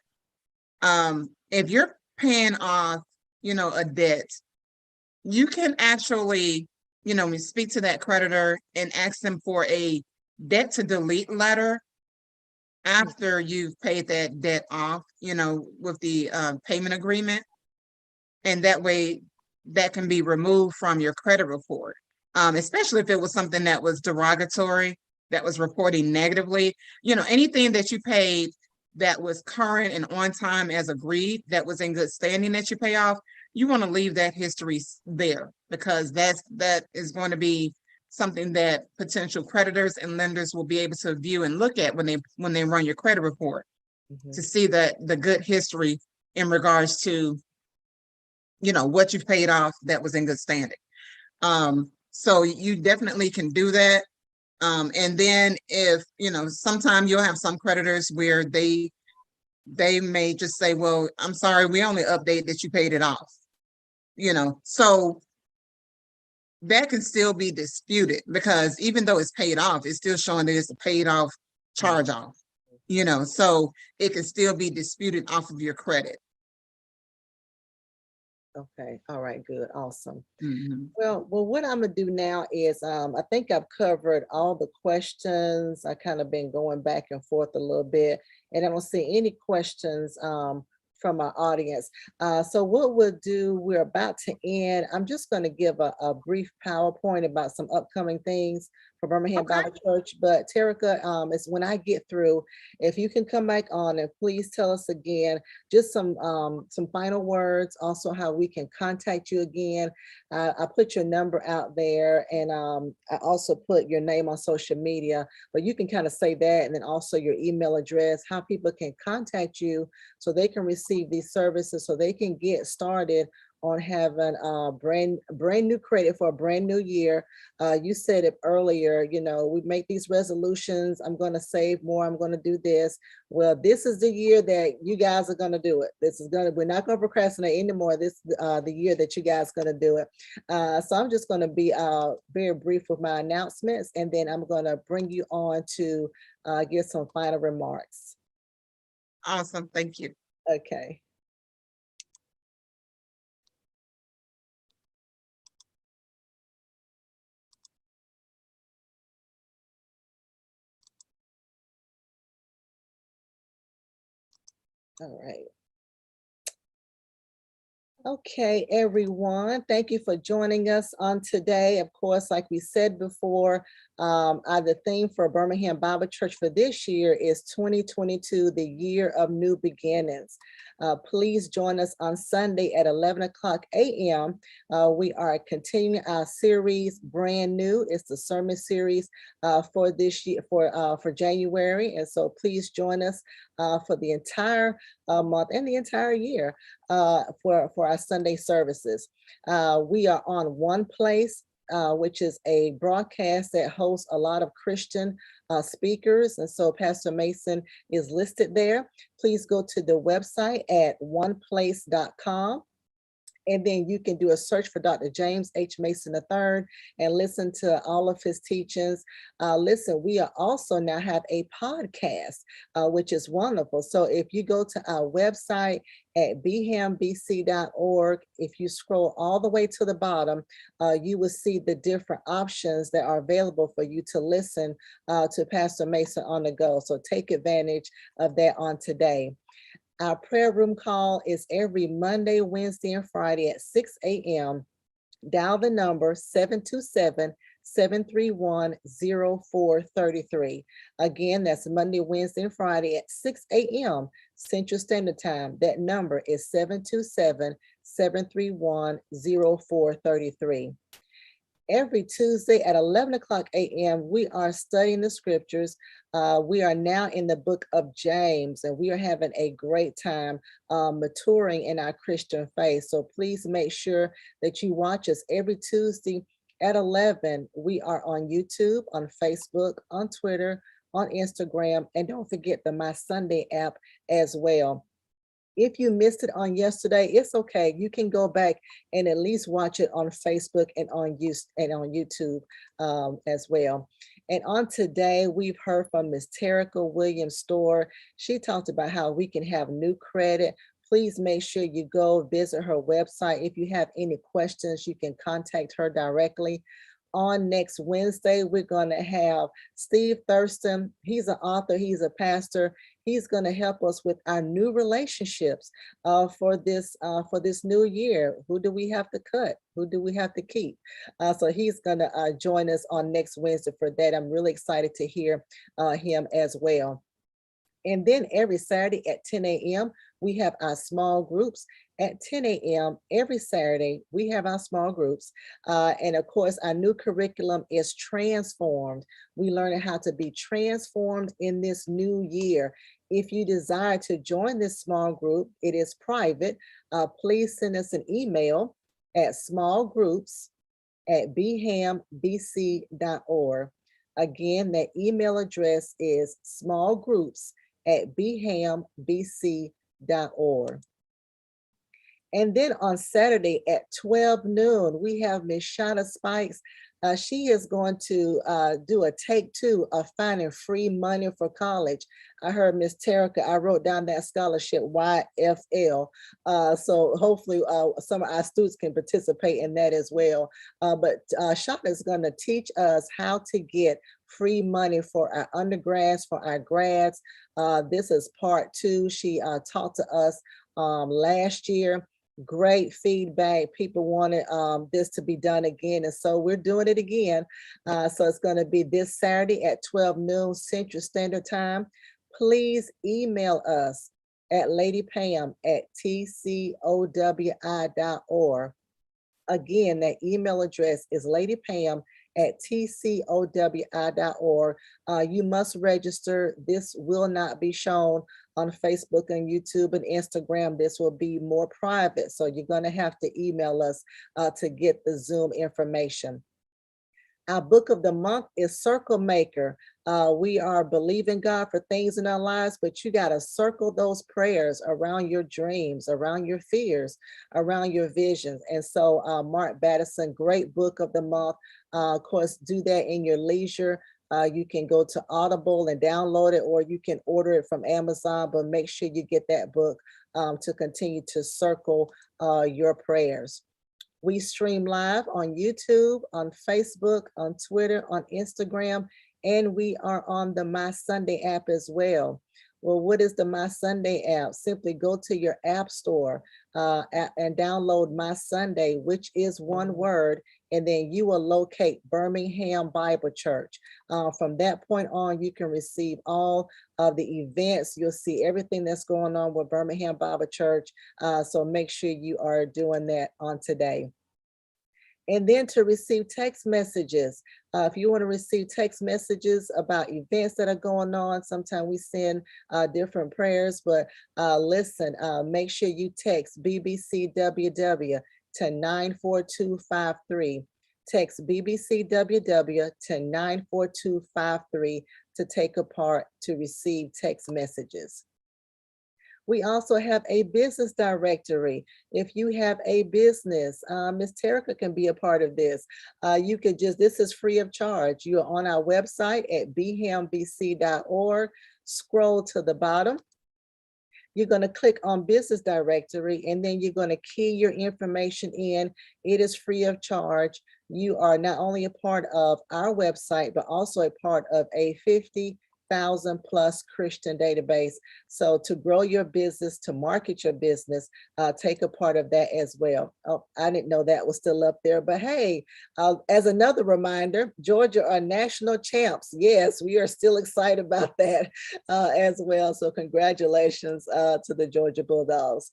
if you're paying off, you know, a debt, you can actually, you know, speak to that creditor and ask them for a debt to delete letter after you've paid that debt off, you know, with the payment agreement. And that way that can be removed from your credit report, especially if it was something that was derogatory, that was reporting negatively. You know, anything that you paid that was current and on time as agreed, that was in good standing that you pay off, you want to leave that history there, because that is going to be something that potential creditors and lenders will be able to view and look at when they run your credit report, to see the good history in regards to, you know, what you've paid off that was in good standing. So you definitely can do that. And then if, you know, sometimes you'll have some creditors where they may just say, well, I'm sorry, we only update that you paid it off, you know. So that can still be disputed, because even though it's paid off, it's still showing that it's a paid off charge off, you know, so it can still be disputed off of your credit. Okay. All right. Good. Awesome. Mhm. Well, what I'm gonna do now is, I think I've covered all the questions. I kind of been going back and forth a little bit, and I don't see any questions from our audience. So what we'll do, we're about to end. I'm just going to give a brief PowerPoint about some upcoming things for Birmingham Okay. Bible Church. But Tereca, it's when I get through, if you can come back on and please tell us again, just some final words, also how we can contact you again. I put your number out there, and I also put your name on social media, but you can kind of say that, and then also your email address, how people can contact you so they can receive these services, so they can get started on having brand new credit for a brand new year. You said it earlier, you know, we make these resolutions. I'm going to save more. I'm going to do this. Well, this is the year that you guys are going to do it. We're not going to procrastinate anymore. This the year that you guys are going to do it. So I'm just going to be very brief with my announcements, and then I'm going to bring you on to give some final remarks. Awesome. Thank you. Okay. All right. Okay, everyone, thank you for joining us on today. Of course, like we said before, The theme for Birmingham Bible Church for this year is 2022, the year of new beginnings. Please join us on Sunday at 11 o'clock a.m. We are continuing our series, brand new. It's the sermon series for this year, for January. And so please join us for the entire month and the entire year for our Sunday services. We are on One Place, which is a broadcast that hosts a lot of Christian speakers. And so Pastor Mason is listed there. Please go to the website at oneplace.com. And then you can do a search for Dr. James H. Mason III and listen to all of his teachings. Listen, we are also now have a podcast, which is wonderful. So if you go to our website at bhambc.org, if you scroll all the way to the bottom, you will see the different options that are available for you to listen to Pastor Mason on the go. So take advantage of that on today. Our prayer room call is every Monday, Wednesday, and Friday at 6 a.m. Dial the number 727-731-0433. Again, that's Monday, Wednesday, and Friday at 6 a.m. Central Standard Time. That number is 727-731-0433. Every Tuesday at 11 o'clock a.m., we are studying the scriptures. We are now in the book of James, and we are having a great time maturing in our Christian faith. So please make sure that you watch us every Tuesday at 11. We are on YouTube, on Facebook, on Twitter, on Instagram, and don't forget the My Sunday app as well. If you missed it on yesterday, it's okay. You can go back and at least watch it on Facebook and on YouTube as well. And on today, we've heard from Ms. Tereca Williams-Storr. She talked about how we can have new credit. Please make sure you go visit her website. If you have any questions, you can contact her directly. On next Wednesday, we're going to have Steve Thurston. He's an author, he's a pastor. He's going to help us with our new relationships for this new year. Who do we have to cut? Who do we have to keep? So he's going to join us on next Wednesday for that. I'm really excited to hear him as well. And then every Saturday at 10 a.m., we have our small groups. At 10 a.m. every Saturday, we have our small groups. And of course, our new curriculum is Transformed. We learn how to be transformed in this new year. If you desire to join this small group, it is private. Please send us an email at smallgroups@bhambc.org. Again, that email address is smallgroups@bhambc.org. And then on Saturday at 12 noon, we have Miss Shauna Spikes. She is going to do a take two of finding free money for college. I heard Miss Tereca, I wrote down that scholarship, YFL. So hopefully some of our students can participate in that as well. But Shauna is going to teach us how to get free money for our undergrads, for our grads. This is part two. She talked to us last year. Great feedback. People wanted this to be done again, and so we're doing it again. So it's going to be this Saturday at 12 noon Central Standard Time. Please email us at ladypam@tcowi.org. Again, that email address is ladypam@tcowi.org. You must register. This will not be shown on Facebook and YouTube and Instagram. This will be more private. So you're going to have to email us to get the Zoom information. Our book of the month is Circle Maker. We are believing God for things in our lives, but you got to circle those prayers around your dreams, around your fears, around your visions. And so Mark Battison, great book of the month. Of course, do that in your leisure. You can go to Audible and download it, or you can order it from Amazon, but make sure you get that book to continue to circle your prayers. We stream live on YouTube, on Facebook, on Twitter, on Instagram, and we are on the My Sunday app as well. Well, what is the My Sunday app? Simply go to your app store and download My Sunday, which is one word, and then you will locate Birmingham Bible Church. From that point on, you can receive all of the events. You'll see everything that's going on with Birmingham Bible Church. So make sure you are doing that on today. And then to receive text messages. If you want to receive text messages about events that are going on, sometimes we send different prayers, but listen, make sure you text BBCWW to 94253. Text BBCWW to 94253 to take a part to receive text messages. We also have a business directory. If you have a business, Ms. Tereca can be a part of this. You could just, this is free of charge. You're on our website at bhambc.org. Scroll to the bottom. You're going to click on business directory, and then you're going to key your information in. It is free of charge. You are not only a part of our website, but also a part of a 50,000+ Christian database. So to grow your business, to market your business, take a part of that as well. Oh, I didn't know that was still up there, but hey, as another reminder, Georgia are national champs. Yes, we are still excited about that as well. So congratulations to the Georgia Bulldogs.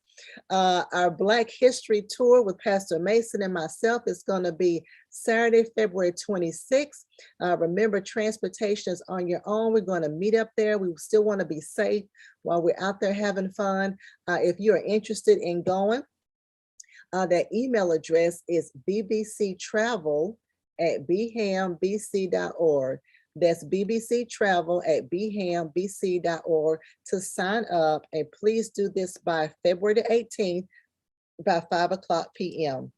Our Black History Tour with Pastor Mason and myself is going to be Saturday, February 26th. Remember, transportation is on your own. We're going to meet up there. We still want to be safe while we're out there having fun. If you are interested in going, that email address is bbctravel@bhambc.org. That's bbctravel@bhambc.org to sign up. And please do this by February the 18th by 5:00 p.m.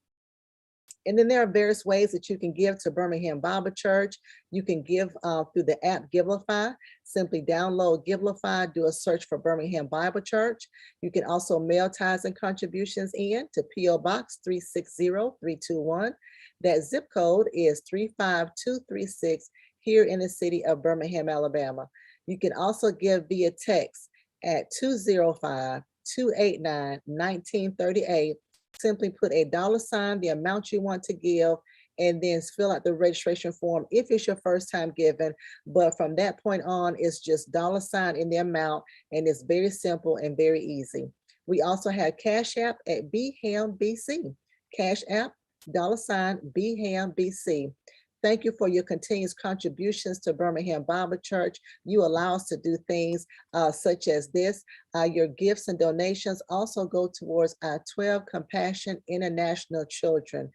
And then there are various ways that you can give to Birmingham Bible Church. You can give through the app Givelify. Simply download Givelify, do a search for Birmingham Bible Church. You can also mail tithes and contributions in to P.O. Box 360321. That zip code is 35236 here in the city of Birmingham, Alabama. You can also give via text at 205-289-1938. Simply put a $, the amount you want to give, and then fill out the registration form if it's your first time giving. But from that point on, it's just $ in the amount, and it's very simple and very easy. We also have Cash App at BHAMBC. Cash App, $BHAMBC. Thank you for your continuous contributions to Birmingham Bible Church. You allow us to do things such as this. Your gifts and donations also go towards our 12 Compassion International children.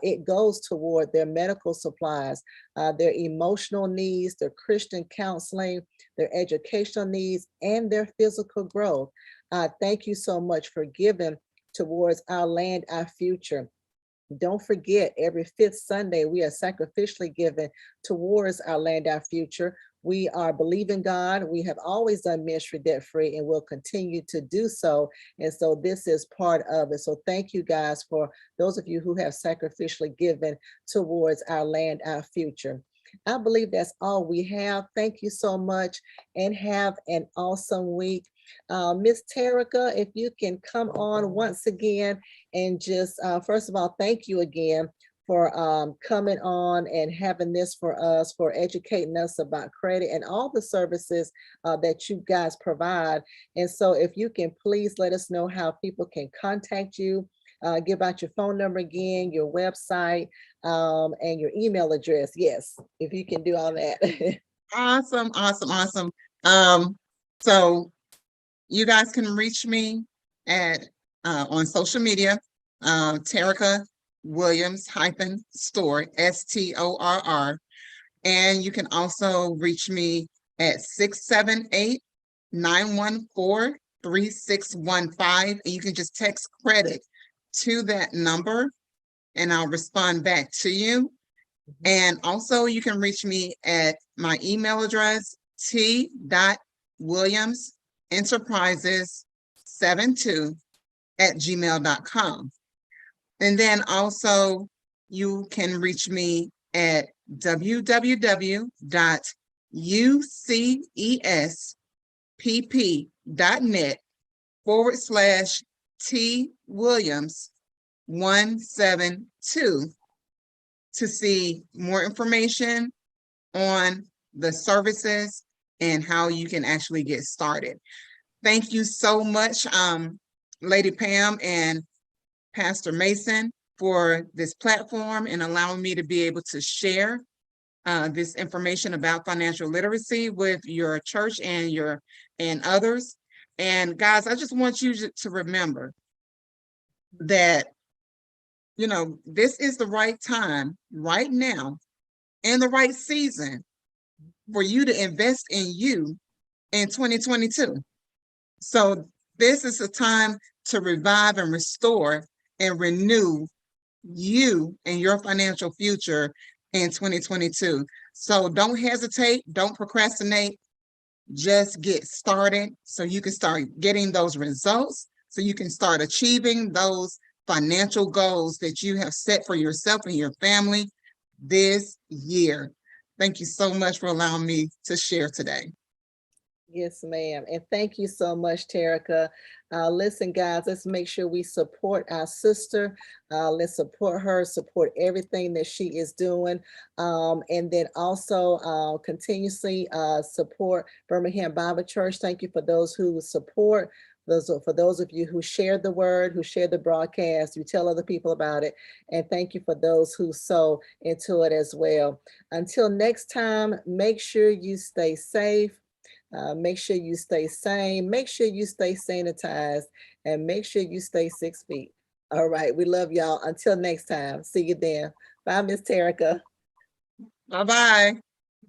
It goes toward their medical supplies, their emotional needs, their Christian counseling, their educational needs, and their physical growth. Thank you so much for giving towards Our Land, Our Future. Don't forget, every 5th Sunday, we are sacrificially giving towards Our Land, Our Future. We are believing God. We have always done ministry debt-free and will continue to do so. And so this is part of it. So thank you guys for those of you who have sacrificially given towards Our Land, Our Future. I believe that's all we have. Thank you so much and have an awesome week. Miss Tereca, if you can come on once again and just, first of all, thank you again for coming on and having this for us, for educating us about credit and all the services that you guys provide. And so if you can please let us know how people can contact you, give out your phone number again, your website, and your email address. Yes, if you can do all that. Awesome, awesome, awesome. So you guys can reach me at on social media, Tereca Williams -store, STORR. And you can also reach me at 678-914-3615. And you can just text credit to that number and I'll respond back to you. And also you can reach me at my email address, t.williamsenterprises72@gmail.com. And then also you can reach me at www.uces pp.net/T Williams 172 to see more information on the services and how you can actually get started. Thank you so much, Lady Pam and Pastor Mason, for this platform and allowing me to be able to share this information about financial literacy with your church and others. And guys, I just want you to remember that, this is the right time right now and the right season for you to invest in you in 2022. So this is a time to revive and restore and renew you and your financial future in 2022. So don't hesitate, don't procrastinate, just get started so you can start getting those results, so you can start achieving those financial goals that you have set for yourself and your family this year. Thank you so much for allowing me to share today. Yes, ma'am. And thank you so much, Tereca. Listen, guys, let's make sure we support our sister. Let's support her, support everything that she is doing. And then also continuously support Birmingham Bible Church. Thank you for those who support. For those of you who shared the word, who shared the broadcast, you tell other people about it. And thank you for those who sow into it as well. Until next time, make sure you stay safe. Make sure you stay sane. Make sure you stay sanitized, and make sure you stay 6 feet. All right. We love y'all. Until next time. See you then. Bye, Miss Tereca. Bye-bye.